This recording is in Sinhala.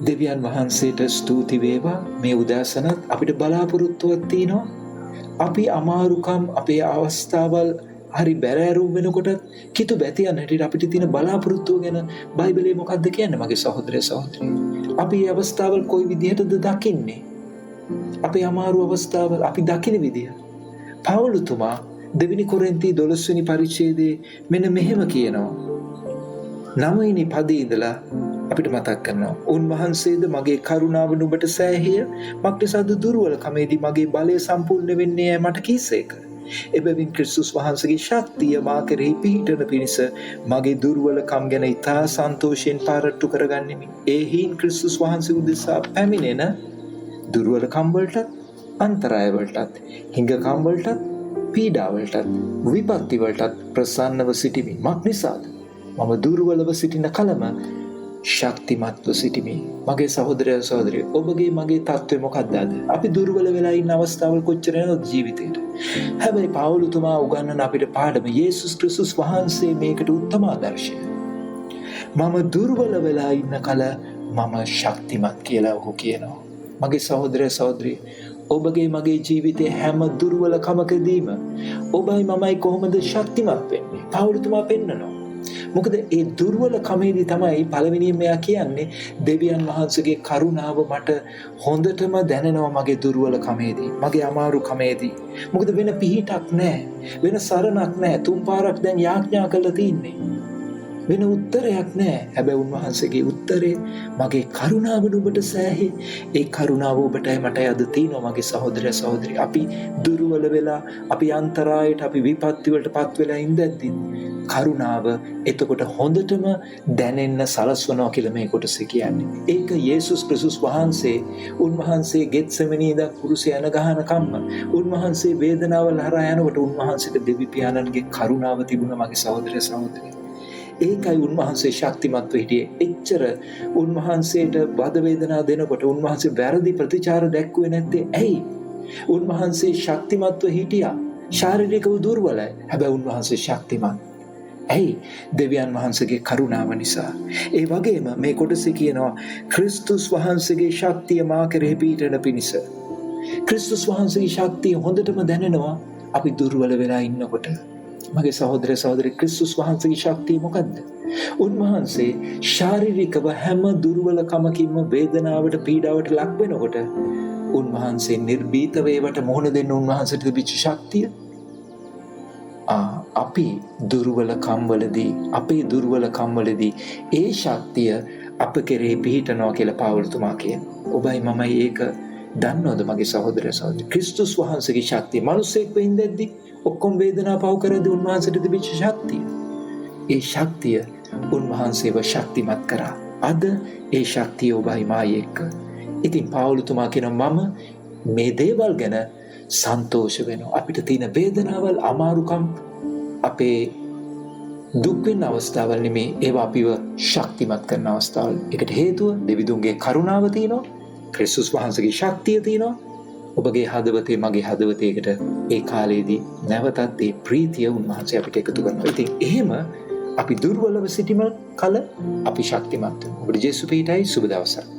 දෙවියන් වහන්සේට ස්තුති වේවා. මේ උදෑසනත් අපිට බලාපොරොත්තුවක් තියෙනවා. අපි අමාරුකම් අපේ අවස්ථාවල් හරි බැරෑරුම් වෙනකොට කිතු බැතියන් හැටියට අපිට තියෙන බලාපොරොත්තුව ගැන බයිබලයේ මොකක්ද කියන්නේ මගේ සහෝදරය සහෝදරිය? අපි මේ අවස්ථාවල් කොයි විදිහටද දකින්නේ? අපේ අමාරු අවස්ථාවල් අපි දකින විදිහ. පවුලුතුමා දෙවෙනි කොරින්ති 12 වෙනි පරිච්ඡේදයේ මෙන්න මෙහෙම කියනවා. 9 වෙනි පදේ ඉඳලා අපිට මතක් කරනවා. උන්වහන්සේද මගේ කරුණාව නුඹට සෑහිය මක්නිසාද දුර්වලකමේදී මගේ බලය සම්පූර්ණ වෙන්නේ යයි මට කීසේක. එබැවින් ක්‍රිස්තුස් වහන්සේගේ ශක්තිය මා කෙරෙහි පිහිටන පිණිස මගේ දුර්වලකම් ගැන ඉතා සන්තෝෂයෙන් පාරට්ටු කරගන්නෙමි. ඒ හේයින් ක්‍රිස්තුස් වහන්සේ උදෙසා පැමිණෙන දුර්වලකම් වලටත් අන්තරාය වලටත් හිඟකම් වලටත් පීඩා වලටත් විපත්ති වලටත් ප්‍රසන්නව සිටිමි. මක්නිසාද මම දුර්වලව සිටින කලම ශක්තිමත්ව සිටිමි. මගේ සහෝදරය සහෝදරිය, ඔබගේ මගේ තත්ත්වය මොකක්ද අද? අපි දුර්වල වෙලා ඉන්න අවස්ථාවල් කොච්චර යනවද ජීවිතේට? හැබැයි පවුලුතුමා උගන්වන අපිට පාඩම යේසුස් ක්‍රිස්තුස් වහන්සේ මේකට උත්තම ආදර්ශය. මම දුර්වල වෙලා ඉන්න කල මම ශක්තිමත් කියලා ඔහු කියනවා. මගේ සහෝදරය සහෝදරිය, ඔබගේ මගේ ජීවිතයේ හැම දුර්වලකමකදීම ඔබයි මමයි කොහොමද ශක්තිමත් වෙන්නේ? පවුලුතුමා පෙන්නනවා. මොකද ඒ දුර්වල කමේදී තමයි පළවෙනියෙන් මෙයා කියන්නේ දෙවියන් වහන්සේගේ කරුණාව මට හොඳටම දැනෙනවා මගේ දුර්වල කමේදී, මගේ අමාරු කමේදී. මොකද වෙන පිහිටක් නැහැ, වෙන සරණක් නැහැ. තුන් පාරක් දැන් යාඥා කරලා තින්නේ. වෙන උත්තරයක් නැහැ. හැබැයි උන්වහන්සේගේ උත්තරේ මගේ කරුණාව නුඹට සෑහි. ඒ කරුණාව ඔබටයි මටයි අද තියෙනවා මගේ සහෝදරය සහෝදරිය. අපි දුර්වල වෙලා, අපි අන්තරායට, අපි විපත්ති වලට පත් වෙලා ඉඳද්දි කරුණාව එතකොට හොඳටම දැනෙන්න සලස්වනවා කියලා මේ කොටසේ කියන්නේ. ඒක යේසුස් ක්‍රිස්තුස් වහන්සේ උන්වහන්සේ ගෙත්සෙමනී ඉඳන් කුරුසේ යන ගහන කම්ම උන්වහන්සේ වේදනාවල් හරහා යනකොට උන්වහන්සේට දෙවි පියාණන්ගේ කරුණාව තිබුණා මගේ සහෝදරය සහෝදරිය. ඒකයි උන්වහන්සේ ශක්තිමත්ව හිටියේ. එච්චර උන්වහන්සේට වද වේදනා දෙනකොට උන්වහන්සේ වැරදි ප්‍රතිචාර දැක්ුවේ නැත්තේ ඇයි? උන්වහන්සේ ශක්තිමත්ව හිටියා. ශාරීරිකව දුර්වලයි. හැබැයි උන්වහන්සේ ශක්තිමත්. ඇයි? දෙවියන් වහන්සේගේ කරුණාව නිසා. ඒ වගේම මේ කොටසේ කියනවා ක්‍රිස්තුස් වහන්සේගේ ශක්තිය මා කෙරෙහි පිහිටන පිණිස. ක්‍රිස්තුස් වහන්සේගේ ශක්තිය හොඳටම දැනෙනවා අපි දුර්වල වෙලා ඉන්නකොට. මගේ සහෝදර සහෝදරි, ක්‍රිස්තුස් වහන්සේගේ ශක්තිය මොකද්ද? උන්වහන්සේ ශාරීරිකව හැම දුර්වලකමකින්ම වේදනාවට පීඩාවට ලක් වෙනකොට උන්වහන්සේ නිර්භීතව ඒවට මුහුණ දෙන්න උන්වහන්සේට තිබිච්ච ශක්තිය අපි දුර්වලකම්වලදී, අපේ දුර්වලකම්වලදී ඒ ශක්තිය අප කෙරෙහි පිහිටනවා කියලා පවුලුතුමා කියනවා. ඔබයි මමයි ඒක දන්නවද මගේ සහෝදර සහෝදරි? ක්‍රිස්තුස් වහන්සේගේ ශක්තිය මිනිසෙක් වෙින්දෙද්දි ඔක්කොම වේදනා පව කරද්දී උන්වහන්සේට තිබිච්ච ශක්තිය. ඒ ශක්තිය උන්වහන්සේව ශක්තිමත් කරා. අද ඒ ශක්තිය ඔබයි මායි එක්ක. ඉතින් පවුලුතුමා කියනවා මම මේ දේවල් ගැන සන්තෝෂ වෙනවා. අපිට තියෙන වේදනාවල්, අමාරුකම්, අපේ දුක් වෙන අවස්ථාවල් නෙමේ, ඒවා අපිව ශක්තිමත් කරන අවස්ථාවල්. ඒකට හේතුව දෙවිදුන්ගේ කරුණාව තියෙනවා, ක්‍රිස්තුස් වහන්සේගේ ශක්තිය තියෙනවා. ඔබගේ හදවතේ, මගේ හදවතේකට ඒ කාලේදී නැවතත් ඒ ප්‍රීතිය උන්වහන්සේ අපිට එකතු කරනවා. ඉතින් එහෙම අපි දුර්වලව සිටින කල අපි ශක්තිමත් වෙනවා. ඔබට ජේසු පිටයි. සුබ දවසක්.